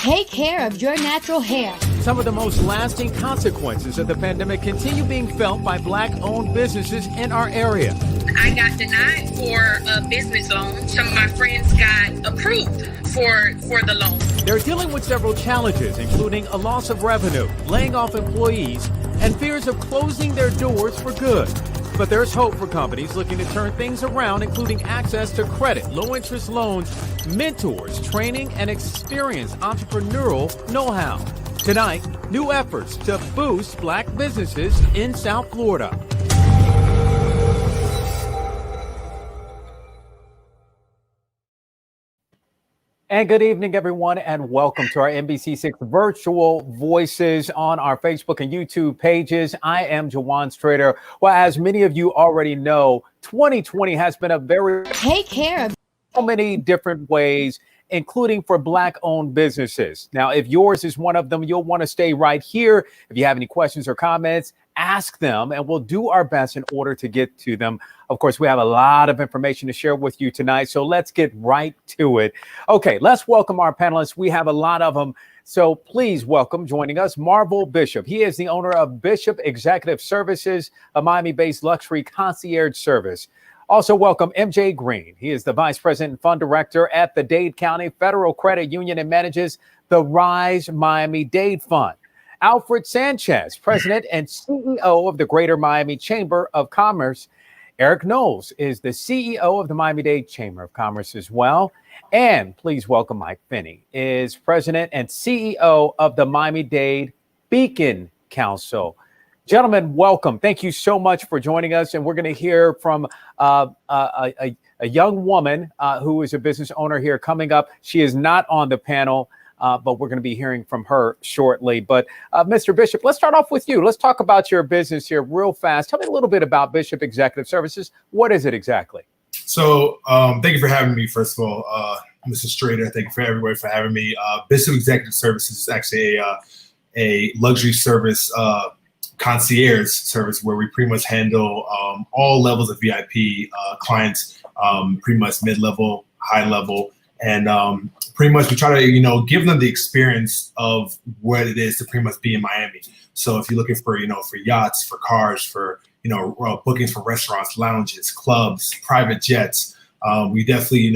Take care of your natural hair. Some of the most lasting consequences of the pandemic continue being felt by Black-owned businesses in our area. I got denied for a business loan. Some of my friends got approved for the loan. They're dealing with several challenges, including a loss of revenue, laying off employees, and fears of closing their doors for good. But there's hope for companies looking to turn things around, including access to credit, low-interest loans, mentors, training, and experienced entrepreneurial know-how. Tonight, new efforts to boost Black businesses in South Florida. And good evening, everyone, and welcome to our NBC6 Virtual Voices on our Facebook and YouTube pages. I am Jawan Strader. Well, as many of you already know, 2020 has been a very Take care of so many different ways, including for Black-owned businesses. Now, if yours is one of them, you'll want to stay right here. If you have any questions or comments, ask them, and we'll do our best in order to get to them. Of course, we have a lot of information to share with you tonight, so let's get right to it. Okay, let's welcome our panelists. We have a lot of them, so please welcome, joining us, Marvel Bishop. He is the owner of Bishop Executive Services, a Miami-based luxury concierge service. Also welcome MJ Green. He is the Vice President and Fund Director at the Dade County Federal Credit Union and manages the Rise Miami-Dade Fund. Alfred Sanchez, President and CEO of the Greater Miami Chamber of Commerce. Eric Knowles is the CEO of the Miami-Dade Chamber of Commerce as well. And please welcome Mike Finney, is President and CEO of the Miami-Dade Beacon Council. Gentlemen, welcome. Thank you so much for joining us. And we're going to hear from a young woman who is a business owner here coming up. She is not on the panel, but we're going to be hearing from her shortly. But Mr. Bishop, let's start off with you. Let's talk about your business here real fast. Tell me a little bit about Bishop Executive Services. What is it exactly? So thank you for having me, first of all, Mr. Strader. Thank you for everybody for having me. Bishop Executive Services is actually a luxury service concierge service where we pretty much handle all levels of VIP clients, pretty much mid-level, high-level, and pretty much we try to, give them the experience of what it is to pretty much be in Miami. So if you're looking for, for yachts, for cars, for, bookings for restaurants, lounges, clubs, private jets, we definitely,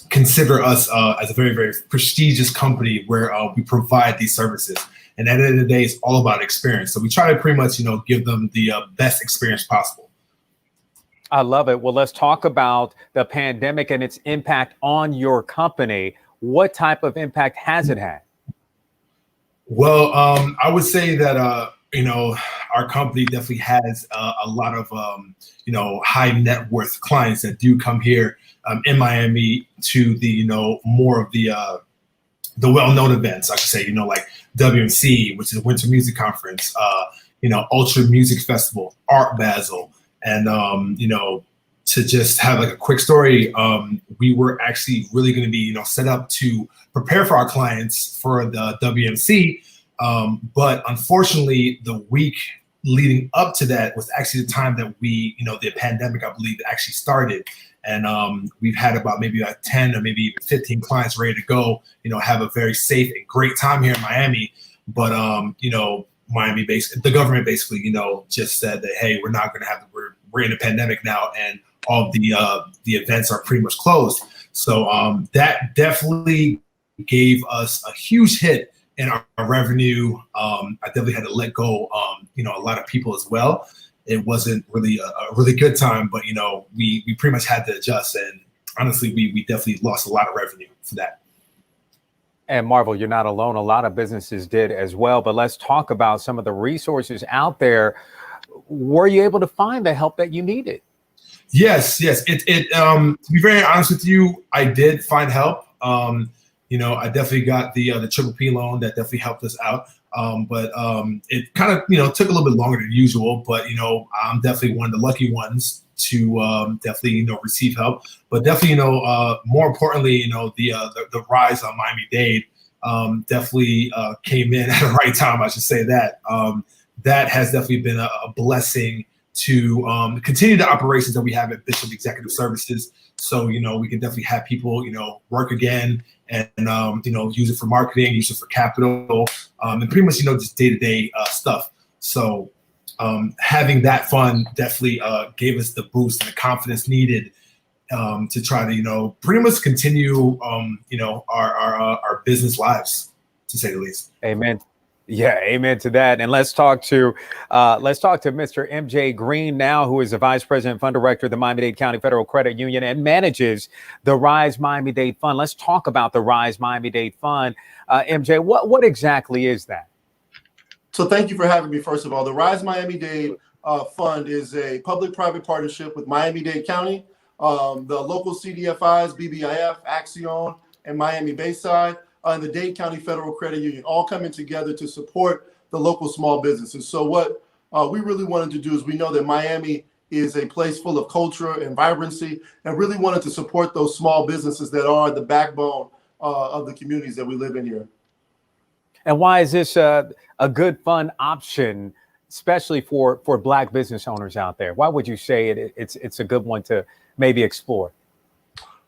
consider us as a very, very prestigious company where we provide these services. And at the end of the day, it's all about experience. So we try to pretty much, give them the best experience possible. I love it. Well, let's talk about the pandemic and its impact on your company. What type of impact has it had? Well, I would say that, our company definitely has a lot of, high net worth clients that do come here in Miami to the, more of the well-known events, I should say, like WMC, which is a Winter Music Conference, Ultra Music Festival, Art Basel. And, to just have like a quick story, we were actually really going to be, set up to prepare for our clients for the WMC. But unfortunately, the week leading up to that was actually the time that we, the pandemic, I believe, actually started. And we've had about maybe like 10 or maybe even 15 clients ready to go, have a very safe and great time here in Miami. But, the government basically, just said that, hey, we're not going to have, we're in a pandemic now, and all the events are pretty much closed. So that definitely gave us a huge hit in our revenue. I definitely had to let go, a lot of people as well. It wasn't really a really good time, but, we pretty much had to adjust. And honestly, we definitely lost a lot of revenue for that. And Marvel, you're not alone. A lot of businesses did as well. But let's talk about some of the resources out there. Were you able to find the help that you needed? Yes. To be very honest with you, I did find help. I definitely got the Triple P loan that definitely helped us out. But it kind of, took a little bit longer than usual. But, I'm definitely one of the lucky ones to definitely, receive help. But definitely, more importantly, the rise on Miami-Dade definitely came in at the right time. I should say that. That has definitely been a blessing to continue the operations that we have at Bishop Executive Services. So, we can definitely have people, work again and, use it for marketing, use it for capital, and pretty much, just day-to-day stuff. So having that fund definitely gave us the boost and the confidence needed to try to, pretty much continue, our business lives, to say the least. Amen. Yeah, amen to that. And let's talk to Mr. MJ Green now, who is the Vice President Fund Director of the Miami-Dade County Federal Credit Union and manages the Rise Miami-Dade Fund. Let's talk about the Rise Miami-Dade Fund. MJ, what exactly is that? So thank you for having me, first of all. The Rise Miami-Dade Fund is a public-private partnership with Miami-Dade County, the local CDFIs, BBIF, Axion, and Miami Bayside, and the Dade County Federal Credit Union, all coming together to support the local small businesses. So what we really wanted to do is, we know that Miami is a place full of culture and vibrancy, and really wanted to support those small businesses that are the backbone of the communities that we live in here. And why is this a good fund option, especially for Black business owners out there? Why would you say it's a good one to maybe explore?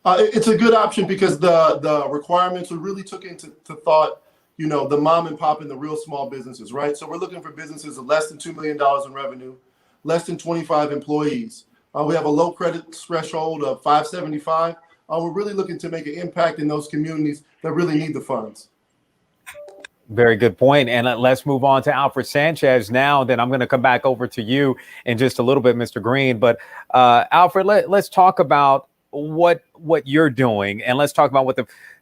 It's a good option because the requirements, we really took into thought, the mom and pop and the real small businesses, right? So we're looking for businesses of less than $2 million in revenue, less than 25 employees. We have a low credit threshold of 575. We're really looking to make an impact in those communities that really need the funds. Very good point. And let's move on to Alfred Sanchez now. Then I'm going to come back over to you in just a little bit, Mr. Green. But Alfred, let's talk about what you're doing, and let's talk about what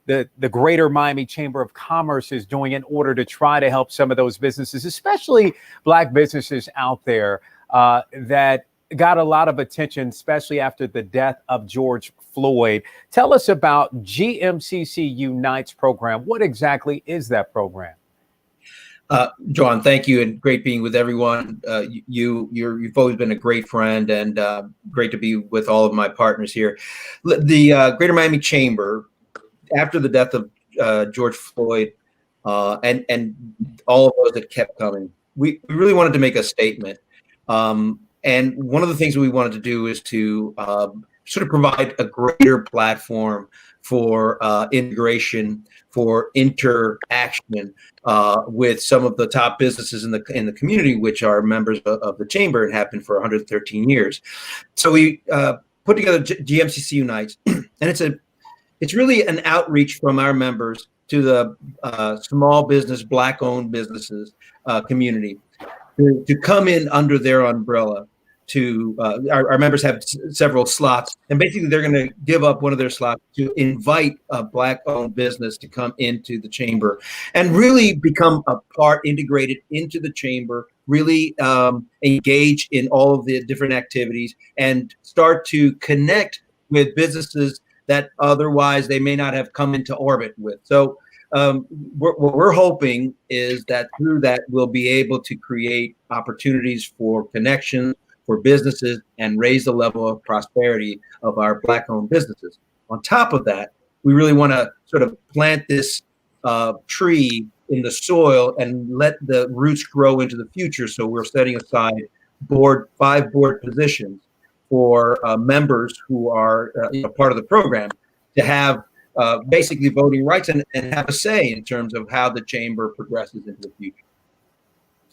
the Greater Miami Chamber of Commerce is doing in order to try to help some of those businesses, especially Black businesses out there that got a lot of attention, especially after the death of George Floyd. Tell us about GMCC Unites program. What exactly is that program? John, thank you, and great being with everyone. You've always been a great friend, and great to be with all of my partners here. The Greater Miami Chamber, after the death of George Floyd, and all of those that kept coming, we really wanted to make a statement. And one of the things we wanted to do is to sort of provide a greater platform for integration, for interaction with some of the top businesses in the community, which are members of the chamber and have been for 113 years. So we put together GMCC Unites, and it's really an outreach from our members to the small business, Black-owned businesses community to come in under their umbrella. Our members have several slots, and basically they're going to give up one of their slots to invite a Black-owned business to come into the chamber and really become a part, integrated into the chamber, really engage in all of the different activities and start to connect with businesses that otherwise they may not have come into orbit with. So what we're hoping is that through that, we'll be able to create opportunities for connection, for businesses, and raise the level of prosperity of our Black-owned businesses. On top of that, we really want to sort of plant this tree in the soil and let the roots grow into the future. So we're setting aside 5 board positions for members who are part of the program to have basically voting rights and have a say in terms of how the chamber progresses into the future.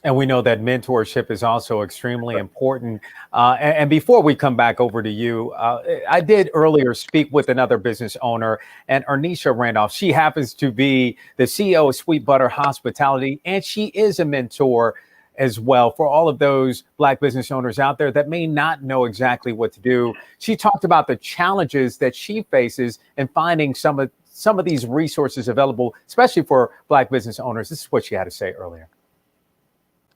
And we know that mentorship is also extremely important. And before we come back over to you, I did earlier speak with another business owner, and Ernisha Randolph. She happens to be the CEO of Sweet Butter Hospitality, and she is a mentor as well for all of those Black business owners out there that may not know exactly what to do. She talked about the challenges that she faces in finding some of these resources available, especially for Black business owners. This is what she had to say earlier.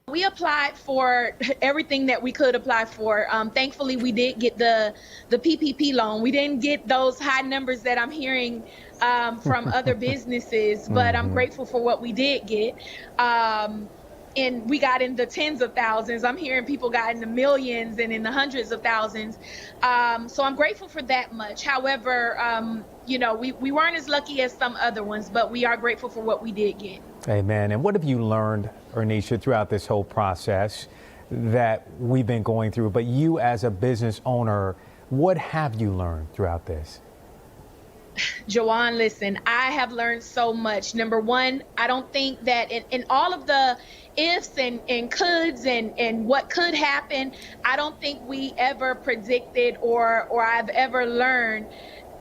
We applied for everything that we could apply for. Thankfully, we did get the PPP loan. We didn't get those high numbers that I'm hearing from other businesses, but I'm grateful for what we did get. And we got in the tens of thousands. I'm hearing people got in the millions and in the hundreds of thousands. So I'm grateful for that much. However, we weren't as lucky as some other ones, but we are grateful for what we did get. Amen. And what have you learned, Ernisha, throughout this whole process that we've been going through, but you as a business owner, what have you learned throughout this? Jawan, listen, I have learned so much. Number one, I don't think that in all of the ifs and coulds and what could happen, I don't think we ever predicted or I've ever learned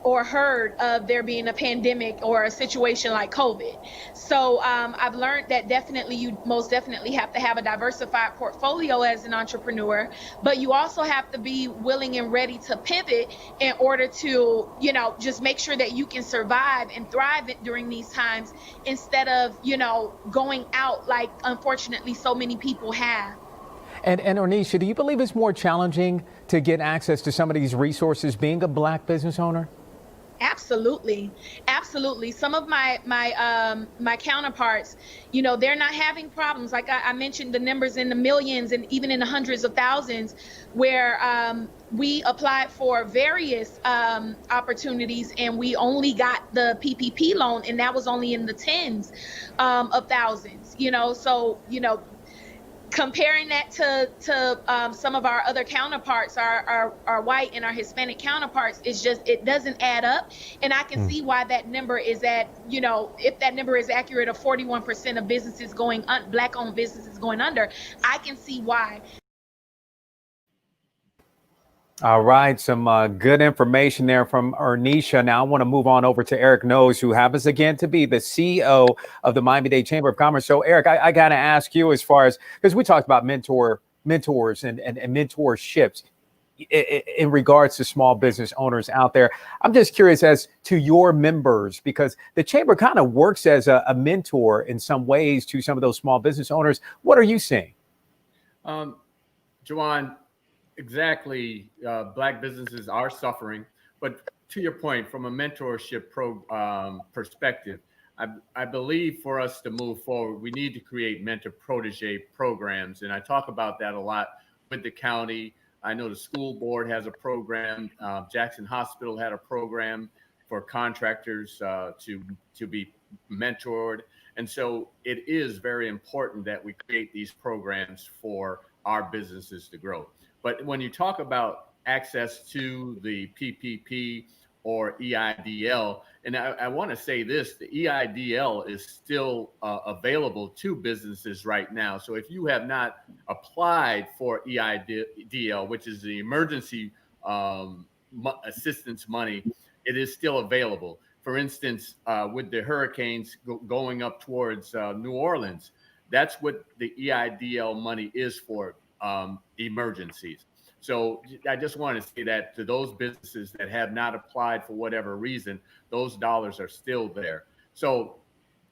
or heard of there being a pandemic or a situation like COVID. So I've learned that you most definitely have to have a diversified portfolio as an entrepreneur, but you also have to be willing and ready to pivot in order to, just make sure that you can survive and thrive during these times instead of, going out like unfortunately so many people have. And Ornisha, do you believe it's more challenging to get access to some of these resources being a Black business owner? Absolutely. Some of my counterparts, they're not having problems. Like I mentioned, the numbers in the millions and even in the hundreds of thousands, where we applied for various opportunities and we only got the PPP loan, and that was only in the tens of thousands. So comparing that to some of our other counterparts, our white and our Hispanic counterparts, it doesn't add up. And I can see why that number is at, if that number is accurate of 41% of businesses Black-owned businesses going under, I can see why. All right, some good information there from Ornisha. Now I want to move on over to Eric Knowles, who happens again to be the CEO of the Miami-Dade Chamber of Commerce. So Eric, I got to ask you, as far as, because we talked about mentors and mentorships in regards to small business owners out there. I'm just curious as to your members, because the Chamber kind of works as a mentor in some ways to some of those small business owners. What are you seeing? Jawan, exactly. Black businesses are suffering, but to your point, from a mentorship perspective, I believe for us to move forward, we need to create mentor protege programs. And I talk about that a lot with the county. I know the school board has a program. Jackson Hospital had a program for contractors to be mentored. And so it is very important that we create these programs for our businesses to grow. But when you talk about access to the PPP or EIDL, and I want to say this, the EIDL is still available to businesses right now. So if you have not applied for EIDL, which is the emergency assistance money, it is still available. For instance, with the hurricanes going up towards New Orleans, that's what the EIDL money is for. Emergencies. So I just want to say that to those businesses that have not applied for whatever reason, those dollars are still there. So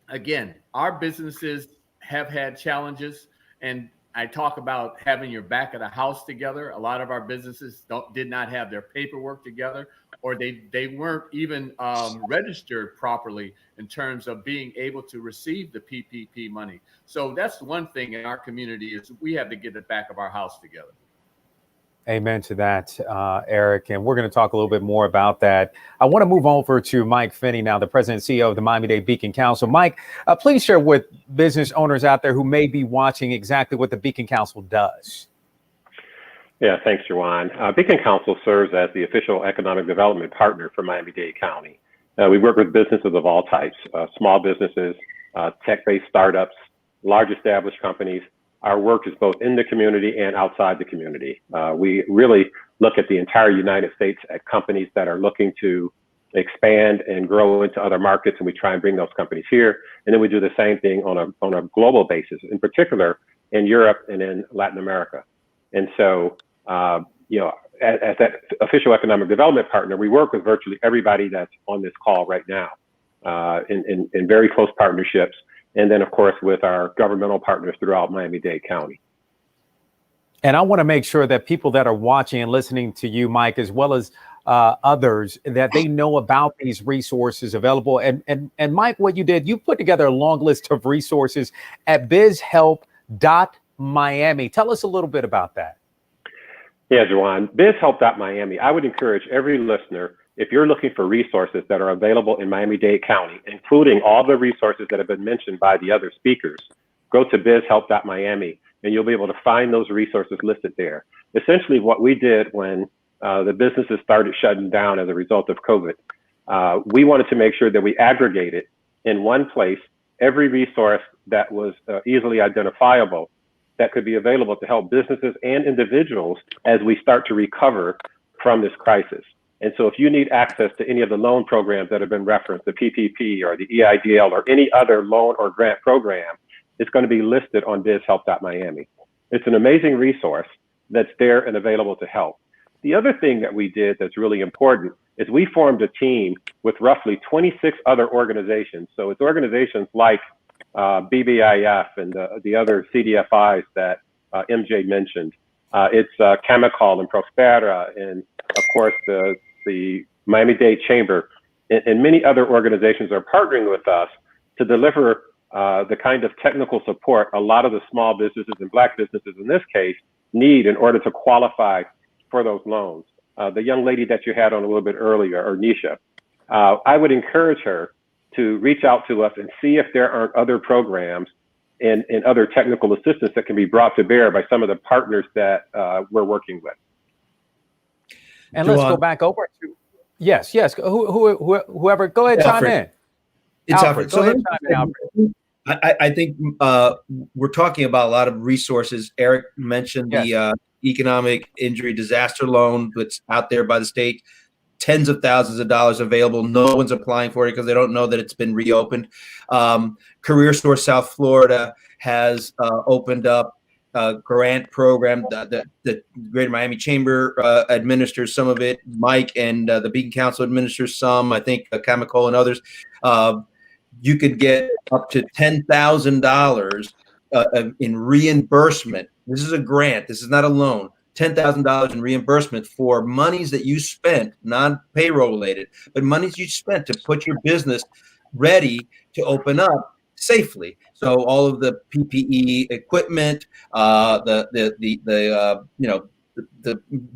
again, our businesses have had challenges, and I talk about having your back of the house together. A lot of our businesses did not have their paperwork together, or they weren't even registered properly in terms of being able to receive the PPP money. So that's one thing in our community is we have to get the back of our house together. Amen to that, Eric. And we're going to talk a little bit more about that. I want to move over to Mike Finney now, the president and CEO of the Miami-Dade Beacon Council. Mike, please share with business owners out there who may be watching exactly what the Beacon Council does. Yeah, thanks, Jawan. Beacon Council serves as the official economic development partner for Miami-Dade County. We work with businesses of all types, small businesses, tech-based startups, large established companies. Our work is both in the community and outside the community. We really look at the entire United States at companies that are looking to expand and grow into other markets, and we try and bring those companies here. And then we do the same thing on a global basis, in particular in Europe and in Latin America. And so, as that official economic development partner, we work with virtually everybody that's on this call right now in very close partnerships. And then, of course, with our governmental partners throughout Miami-Dade County. And I want to make sure that people that are watching and listening to you, Mike, as well as others, that they know about these resources available. And Mike, what you did, you put together a long list of resources at bizhelp.miami. Tell us a little bit about that. Yeah, Jawan, bizhelp.miami. I would encourage every listener, if you're looking for resources that are available in Miami-Dade County, including all the resources that have been mentioned by the other speakers, go to bizhelp.miami and you'll be able to find those resources listed there. Essentially, what we did when the businesses started shutting down as a result of COVID, we wanted to make sure that we aggregated in one place every resource that was easily identifiable that could be available to help businesses and individuals as we start to recover from this crisis. And so if you need access to any of the loan programs that have been referenced, the PPP or the EIDL or any other loan or grant program, it's going to be listed on bizhelp.miami. It's an amazing resource that's there and available to help. The other thing that we did that's really important is we formed a team with roughly 26 other organizations. So it's organizations like BBIF and the other CDFIs that MJ mentioned. It's Camicol and Prospera, and of course the Miami-Dade Chamber, and many other organizations are partnering with us to deliver the kind of technical support a lot of the small businesses and Black businesses in this case need in order to qualify for those loans. The young lady that you had on a little bit earlier, or Nisha, I would encourage her to reach out to us and see if there aren't other programs and other technical assistance that can be brought to bear by some of the partners that we're working with. And let's go back over to, yes, whoever, go ahead, Alfred. chime in. It's Alfred. Go ahead, chime in, Alfred. I think we're talking about a lot of resources. Eric mentioned the economic injury disaster loan that's out there by the state. Tens of thousands of dollars available. No one's applying for it because they don't know that it's been reopened. Career Source South Florida has opened up a grant program. The Greater Miami Chamber administers some of it. Mike and the Beacon Council administers some. I think Camicol and others. You could get up to $10,000 in reimbursement. This is a grant. This is not a loan. $10,000 in reimbursement for monies that you spent, non-payroll related, but monies you spent to put your business ready to open up safely. So all of the PPE equipment, the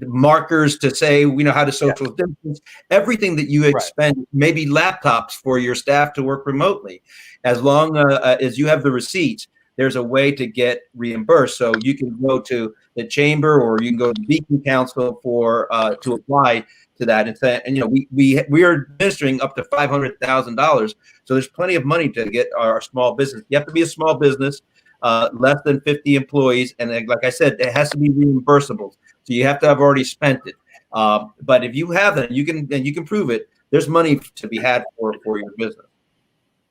markers to say we know how to social distance, everything that you expend, maybe laptops for your staff to work remotely, as long as you have the receipts. There's a way to get reimbursed. So you can go to the chamber or you can go to the Beacon Council for to apply to that. And we are administering up to $500,000. So there's plenty of money to get our small business. You have to be a small business, less than 50 employees, and like I said, it has to be reimbursable. So you have to have already spent it. But if you have that, you can prove it. There's money to be had for your business.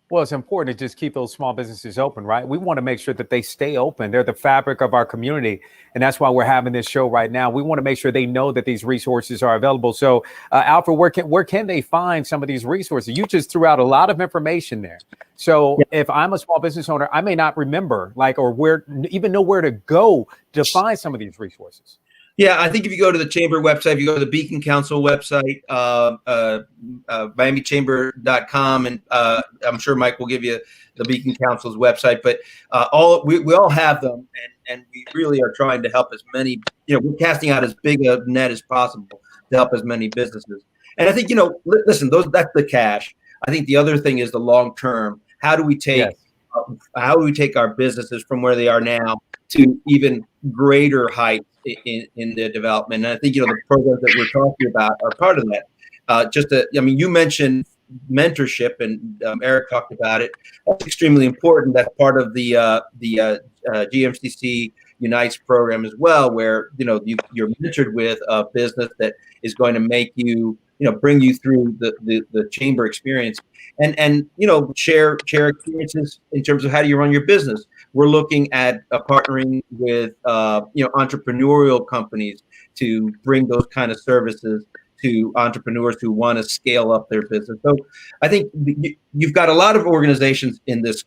Well, it's important to just keep those small businesses open, right? We want to make sure that they stay open. They're the fabric of our community. And that's why we're having this show right now. We want to make sure they know that these resources are available. So, Alfred, where can they find some of these resources? You just threw out a lot of information there. So if I'm a small business owner, I may not remember or even know where to go to find some of these resources. Yeah, I think if you go to the chamber website, if you go to the Beacon Council website, Miami-Chamber.com, and I'm sure Mike will give you the Beacon Council's website, but we all have them, and we really are trying to help as many, we're casting out as big a net as possible to help as many businesses. And I think, listen, that's the cash. I think the other thing is the long term. How do we take our businesses from where they are now to even greater heights in the development? And I think, the programs that we're talking about are part of that. You mentioned mentorship, and Eric talked about it. That's extremely important. That's part of the GMCC Unites program as well, where, you're mentored with a business that is going to make you, bring you through the chamber experience and share experiences in terms of how do you run your business. We're looking at partnering with, entrepreneurial companies to bring those kind of services to entrepreneurs who want to scale up their business. So I think you've got a lot of organizations in this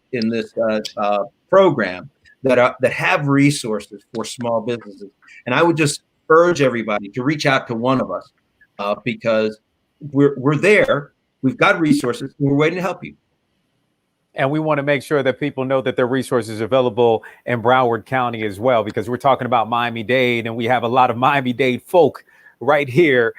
program that have resources for small businesses. And I would just urge everybody to reach out to one of us because we're there. We've got resources, and we're waiting to help you. And we want to make sure that people know that there are resources available in Broward County as well, because we're talking about Miami-Dade, and we have a lot of Miami-Dade folk right here.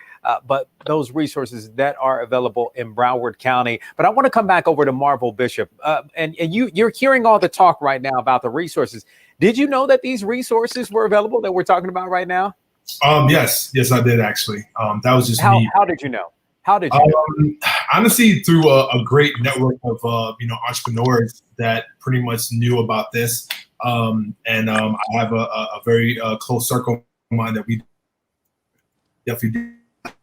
But those resources that are available in Broward County. But I want to come back over to Marvel Bishop. And you're hearing all the talk right now about the resources. Did you know that these resources were available that we're talking about right now? Yes, I did actually. That was just me. How did you know? How did you know? Honestly, through a great network of entrepreneurs that pretty much knew about this, and I have a very close circle of mine that we definitely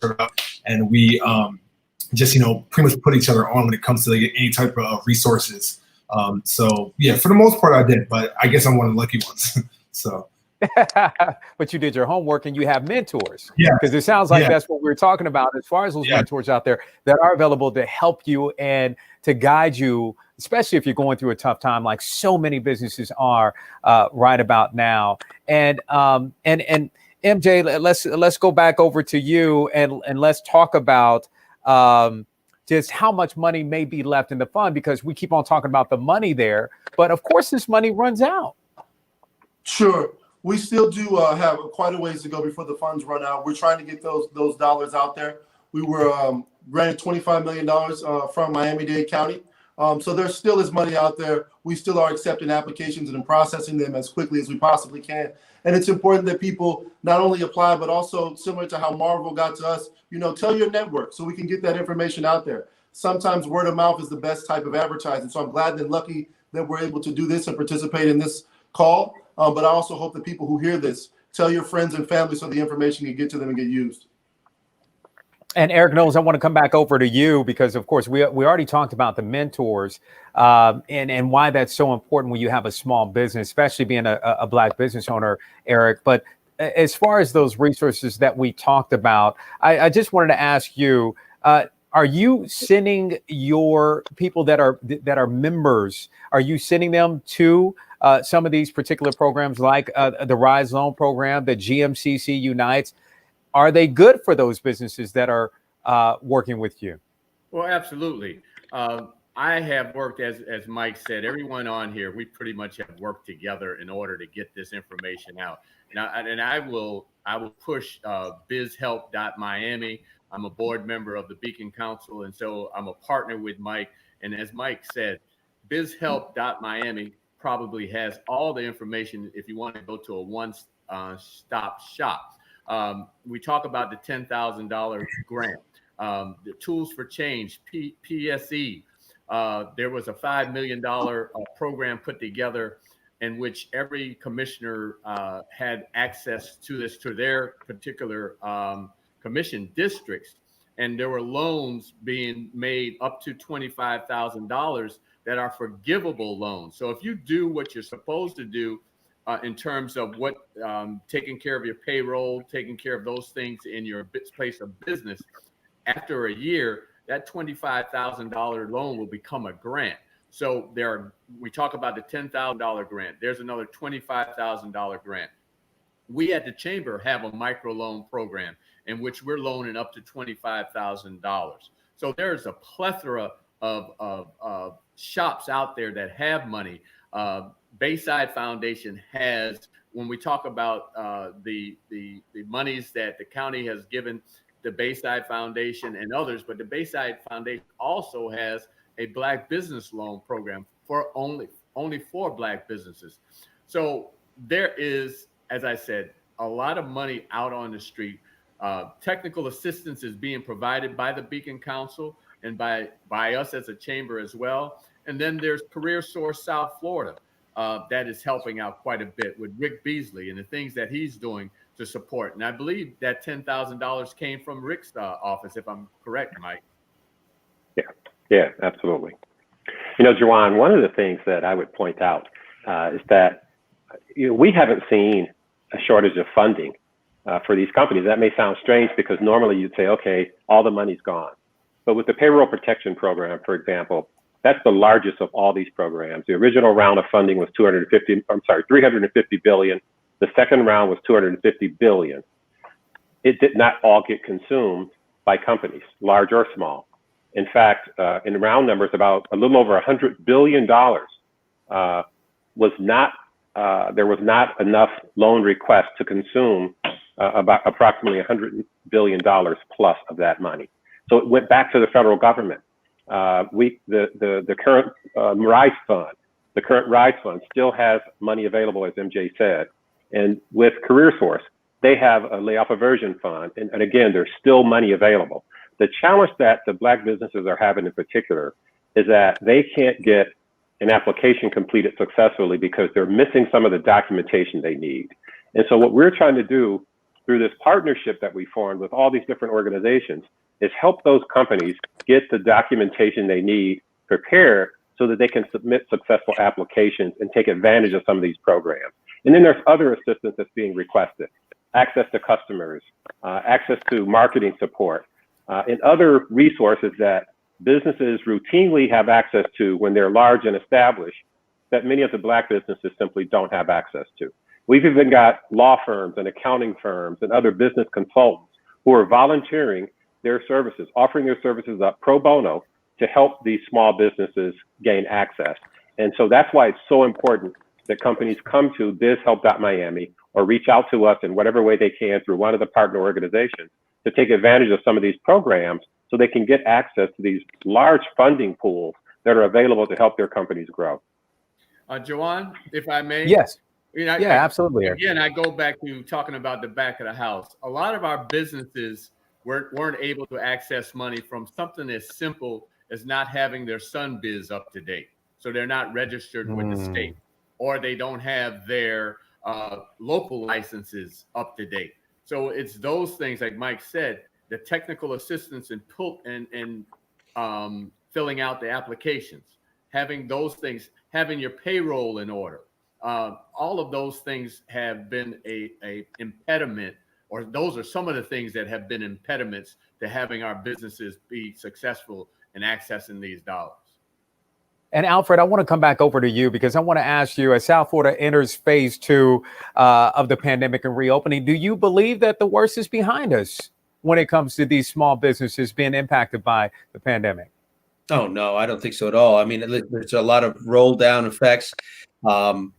did, and we just pretty much put each other on when it comes to any type of resources. So yeah, for the most part I did, but I guess I'm one of the lucky ones. So. But you did your homework and you have mentors. Yeah. Because it sounds like that's what we're talking about as far as those mentors out there that are available to help you and to guide you, especially if you're going through a tough time, like so many businesses are right about now. And MJ, let's go back over to you and let's talk about just how much money may be left in the fund, because we keep on talking about the money there, but of course this money runs out. Sure. We still do have quite a ways to go before the funds run out. We're trying to get those dollars out there. We were granted $25 million from Miami-Dade County. So there still is money out there. We still are accepting applications and processing them as quickly as we possibly can. And it's important that people not only apply, but also similar to how Marvel got to us, tell your network so we can get that information out there. Sometimes word of mouth is the best type of advertising. So I'm glad and lucky that we're able to do this and participate in this call. But I also hope that people who hear this tell your friends and family so the information can get to them and get used. And Eric Knowles, I want to come back over to you because, of course, we already talked about the mentors and why that's so important when you have a small business, especially being a Black business owner, Eric. But as far as those resources that we talked about, I just wanted to ask you, are you sending your people that are members, are you sending them to some of these particular programs like the Rise Loan program, the GMCC Unites? Are they good for those businesses that are working with you? Well, absolutely. I have worked, as Mike said, everyone on here, we pretty much have worked together in order to get this information out. Now, and I will push bizhelp.miami. I'm a board member of the Beacon Council, and so I'm a partner with Mike. And as Mike said, bizhelp.miami probably has all the information if you want to go to a one-stop shop. We talk about the $10,000 grant, the Tools for Change, PSE. There was a $5 million program put together in which every commissioner had access to this, to their particular commission districts. And there were loans being made up to $25,000 that are forgivable loans. So if you do what you're supposed to do in terms of what taking care of your payroll, taking care of those things in your place of business, after a year, that $25,000 loan will become a grant. So we talk about the $10,000 grant. There's another $25,000 grant. We at the Chamber have a microloan program in which we're loaning up to $25,000. So there's a plethora of shops out there that have money. Bayside Foundation has, when we talk about the monies that the county has given the Bayside Foundation and others, but the Bayside Foundation also has a Black business loan program for only for Black businesses. So there is, as I said, a lot of money out on the street. Technical assistance is being provided by the Beacon Council and by us as a chamber as well. And then there's Career Source South Florida that is helping out quite a bit with Rick Beasley and the things that he's doing to support. And I believe that $10,000 came from Rick's office, if I'm correct, Mike. Yeah, absolutely. Juwan, one of the things that I would point out is that we haven't seen a shortage of funding for these companies. That may sound strange because normally you'd say, okay, all the money's gone. But with the payroll protection program, for example, that's the largest of all these programs. The original round of funding was 350 billion. The second round was 250 billion. It did not all get consumed by companies, large or small. In fact, in round numbers, about a little over $100 billion there was not enough loan requests to consume about approximately $100 billion plus of that money. So it went back to the federal government. The current Rise Fund the current RISE fund still has money available, as MJ said. And with CareerSource, they have a layoff aversion fund. And again, there's still money available. The challenge that the Black businesses are having in particular is that they can't get an application completed successfully because they're missing some of the documentation they need. And so what we're trying to do through this partnership that we formed with all these different organizations is help those companies get the documentation they need prepared so that they can submit successful applications and take advantage of some of these programs. And then there's other assistance that's being requested: access to customers, access to marketing support, and other resources that businesses routinely have access to when they're large and established that many of the Black businesses simply don't have access to. We've even got law firms and accounting firms and other business consultants who are volunteering their services, offering their services up pro bono to help these small businesses gain access. And so that's why it's so important that companies come to bizhelp.miami or reach out to us in whatever way they can through one of the partner organizations to take advantage of some of these programs so they can get access to these large funding pools that are available to help their companies grow. Joanne, if I may. Yes. Yeah, absolutely. Again, I go back to talking about the back of the house. A lot of our businesses weren't able to access money from something as simple as not having their SunBiz up to date. So they're not registered with the state, or they don't have their local licenses up to date. So it's those things, like Mike said, the technical assistance and filling out the applications, having those things, having your payroll in order. All of those things have been a impediment, or those are some of the things that have been impediments to having our businesses be successful in accessing these dollars. And Alfred, I want to come back over to you because I want to ask you, as South Florida enters phase 2 of the pandemic and reopening, do you believe that the worst is behind us when it comes to these small businesses being impacted by the pandemic? Oh, no, I don't think so at all. I mean, there's a lot of roll down effects. And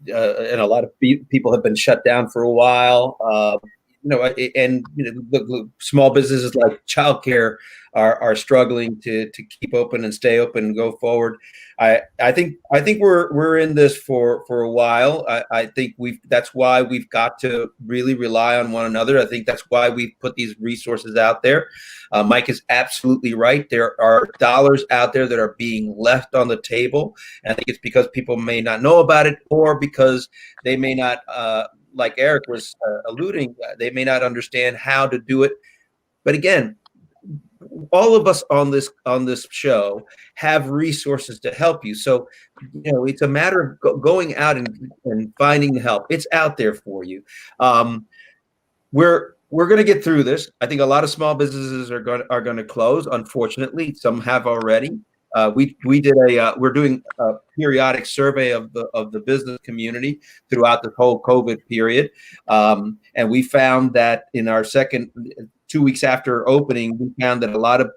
a lot of people have been shut down for a while. The small businesses like childcare are struggling to keep open and stay open and go forward. I think we're in this for a while. I think that's why we've got to really rely on one another. I think that's why we've put these resources out there. Mike is absolutely right. There are dollars out there that are being left on the table. And I think it's because people may not know about it, or because they may not, like Eric was alluding, they may not understand how to do it. But again, all of us on this show have resources to help you. So, it's a matter of going out and finding the help. It's out there for you. We're going to get through this. I think a lot of small businesses are going to close. Unfortunately, some have already. We're doing a periodic survey of the business community throughout the whole COVID period, and we found that in our second 2 weeks after opening, we found that about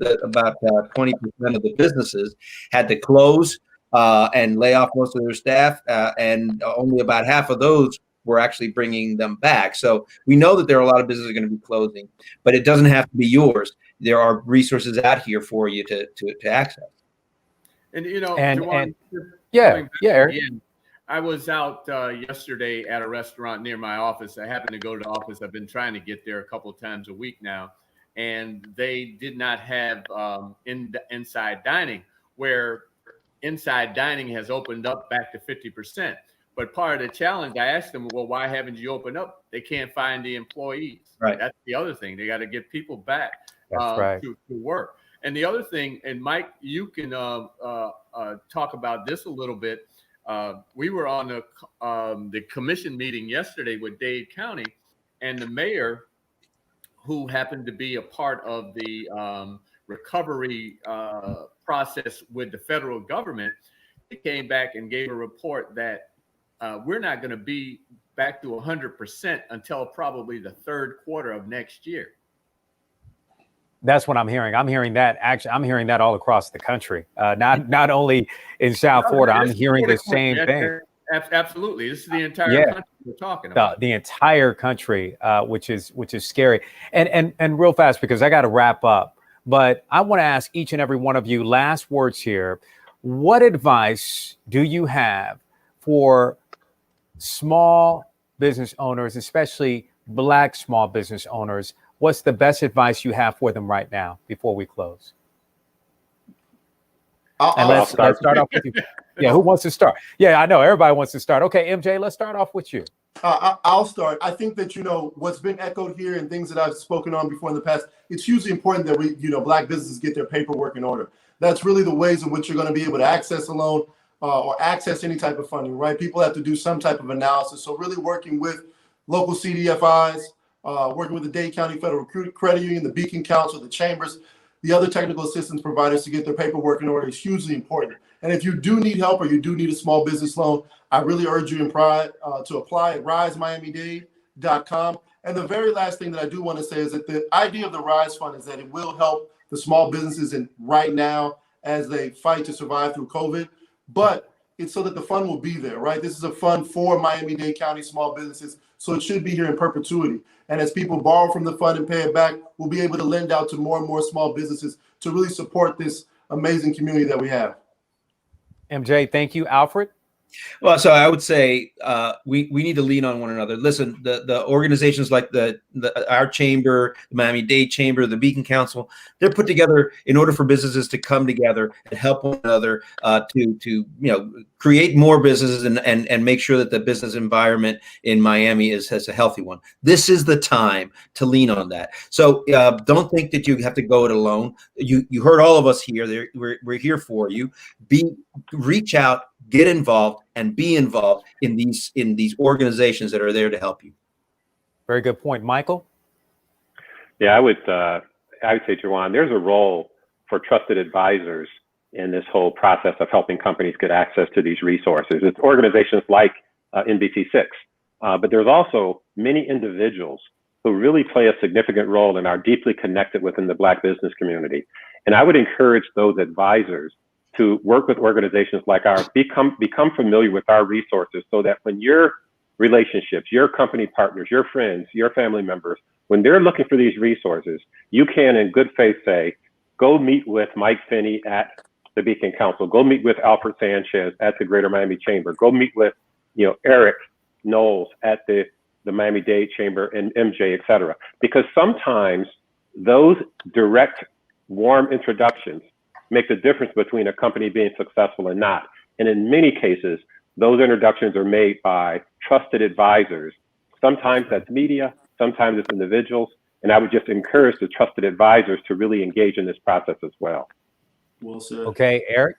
20% of the businesses had to close and lay off most of their staff, and only about half of those were actually bringing them back. So we know that there are a lot of businesses going to be closing, but it doesn't have to be yours. There are resources out here for you to access. And Eric. I was out yesterday at a restaurant near my office. I happened to go to the office. I've been trying to get there a couple of times a week now, and they did not have inside dining, where inside dining has opened up back to 50%. But part of the challenge, I asked them, well, why haven't you opened up? They can't find the employees. Right. That's the other thing. They got to get people back to work. And the other thing, and Mike, you can talk about this a little bit. We were on the commission meeting yesterday with Dade County, and the mayor, who happened to be a part of the recovery process with the federal government, he came back and gave a report that we're not going to be back to 100% until probably the third quarter of next year. That's what I'm hearing. I'm hearing that all across the country, not only in South Florida. I'm hearing the same thing. Absolutely. This is the entire country we're talking about. The entire country, which is scary. And real fast, because I got to wrap up, but I want to ask each and every one of you last words here. what advice do you have for small business owners, especially Black small business owners? What's the best advice you have for them right now before we close? Let's start off with you. Yeah, who wants to start? Yeah, I know everybody wants to start. Okay, MJ, let's start off with you. I'll start. I think that, what's been echoed here and things that I've spoken on before in the past, it's hugely important that we, Black businesses get their paperwork in order. That's really the ways in which you're going to be able to access a loan or access any type of funding, right? People have to do some type of analysis. So really working with local CDFIs, working with the Dade County Federal Credit Union, the Beacon Council, the chambers, the other technical assistance providers to get their paperwork in order is hugely important. And if you do need help or you do need a small business loan, I really urge you in pride to apply at risemiamidade.com. And the very last thing that I do want to say is that the idea of the RISE Fund is that it will help the small businesses in right now as they fight to survive through COVID, but it's so that the fund will be there, right? This is a fund for Miami-Dade County small businesses, so it should be here in perpetuity. And as people borrow from the fund and pay it back, we'll be able to lend out to more and more small businesses to really support this amazing community that we have. MJ, thank you. Alfred? Well, so I would say we need to lean on one another. Listen, the organizations like our chamber, the Miami-Dade Chamber, the Beacon Council, they're put together in order for businesses to come together and help one another to create more businesses and make sure that the business environment in Miami has a healthy one. This is the time to lean on that. So don't think that you have to go it alone. You heard all of us here. We're here for you. Reach out. Get involved and be involved in these organizations that are there to help you. Very good point, Michael. Yeah, I would say, Juwan, there's a role for trusted advisors in this whole process of helping companies get access to these resources. It's organizations like NBC6, but there's also many individuals who really play a significant role and are deeply connected within the Black business community. And I would encourage those advisors to work with organizations like ours, become familiar with our resources so that when your relationships, your company partners, your friends, your family members, when they're looking for these resources, you can in good faith say, go meet with Mike Finney at the Beacon Council, go meet with Alfred Sanchez at the Greater Miami Chamber, go meet with Eric Knowles at the Miami-Dade Chamber and MJ, et cetera. Because sometimes those direct, warm introductions make the difference between a company being successful and not. And in many cases, those introductions are made by trusted advisors. Sometimes that's media, sometimes it's individuals. And I would just encourage the trusted advisors to really engage in this process as well. Well said. Okay, Eric?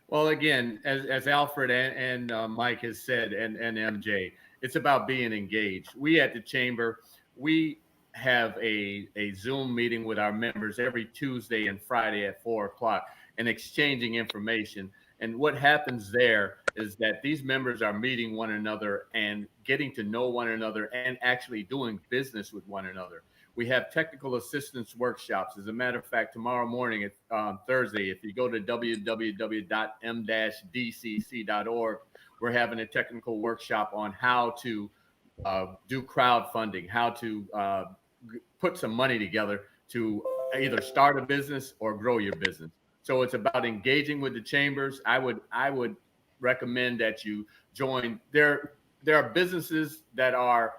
Well, again, as Alfred and Mike has said, and MJ, it's about being engaged. We at the Chamber, we have a Zoom meeting with our members every Tuesday and Friday at 4 o'clock and exchanging information. And what happens there is that these members are meeting one another and getting to know one another and actually doing business with one another. We have technical assistance workshops. As a matter of fact, tomorrow morning, Thursday, if you go to www.m-dcc.org, we're having a technical workshop on how to do crowdfunding, how to put some money together to either start a business or grow your business. So it's about engaging with the chambers. I would recommend that you join. There are businesses that are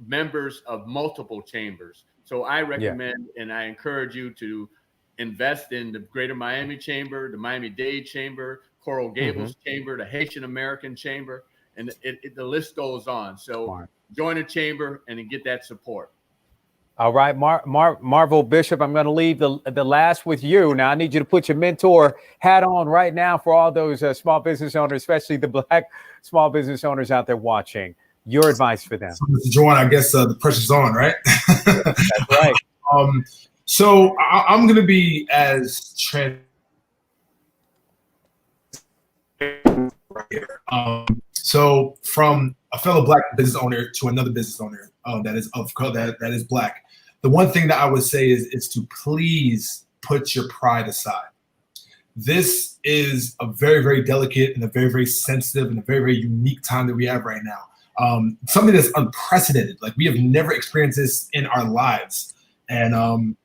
members of multiple chambers. So I recommend and I encourage you to invest in the Greater Miami Chamber, the Miami-Dade Chamber, Coral Gables Chamber, the Haitian American Chamber, and the list goes on. So join a chamber and then get that support. All right, Marvel Bishop, I'm going to leave the last with you. Now, I need you to put your mentor hat on right now for all those small business owners, especially the Black small business owners out there watching. Your advice for them. So, Mr. Jordan, I guess the pressure's on, right? That's right. So I'm going to be as transparent right here. So from a fellow Black business owner to another business owner that is Black, the one thing that I would say is to please put your pride aside. This is a very, very delicate and a very, very sensitive and a very, very unique time that we have right now. Something that's unprecedented. Like, we have never experienced this in our lives. And,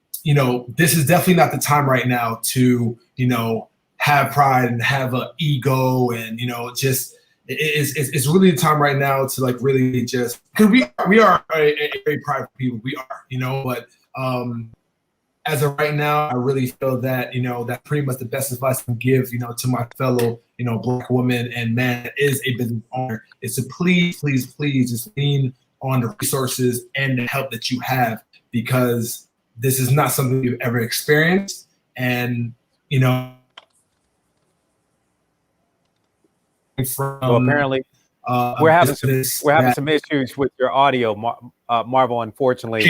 this is definitely not the time right now to, have pride and have an ego, and just it's really the time right now to like really just, because we are a very prideful people, we are, but as of right now, I really feel that that pretty much the best advice I can give to my fellow Black woman and man that is a business owner is to please just lean on the resources and the help that you have, because this is not something you've ever experienced. And from So apparently we're having some issues with your audio, Marvel, unfortunately.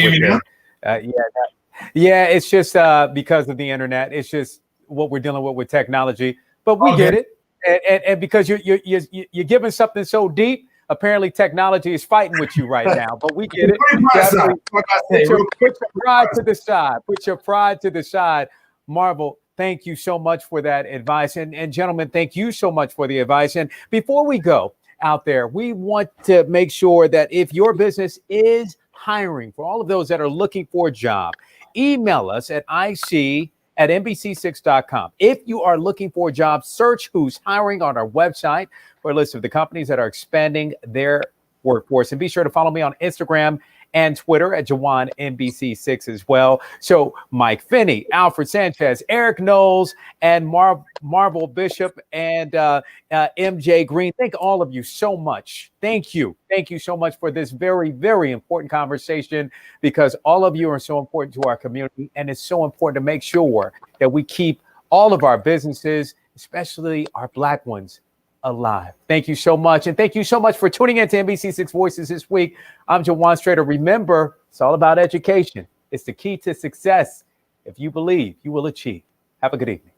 Yeah, it's just because of the internet. It's just what we're dealing with technology, but we get it. And because you're giving something so deep, apparently technology is fighting with you right now, but we get it. Put your pride to the side. Put your pride to the side. Marvel, thank you so much for that advice. And gentlemen, thank you so much for the advice. And before we go out there, we want to make sure that if your business is hiring, for all of those that are looking for a job, email us at ic@nbc6.com. If you are looking for a job, search who's hiring on our website for a list of the companies that are expanding their workforce. And be sure to follow me on Instagram and Twitter at JawanNBC6 as well. So Mike Finney, Alfred Sanchez, Eric Knowles, and Marvel Bishop, and MJ Green. Thank all of you so much. Thank you. Thank you so much for this very, very important conversation, because all of you are so important to our community. And it's so important to make sure that we keep all of our businesses, especially our Black ones, alive. Thank you so much. And thank you so much for tuning in to NBC6 Voices this week. I'm Jawan Strader. Remember, it's all about education. It's the key to success. If you believe, you will achieve. Have a good evening.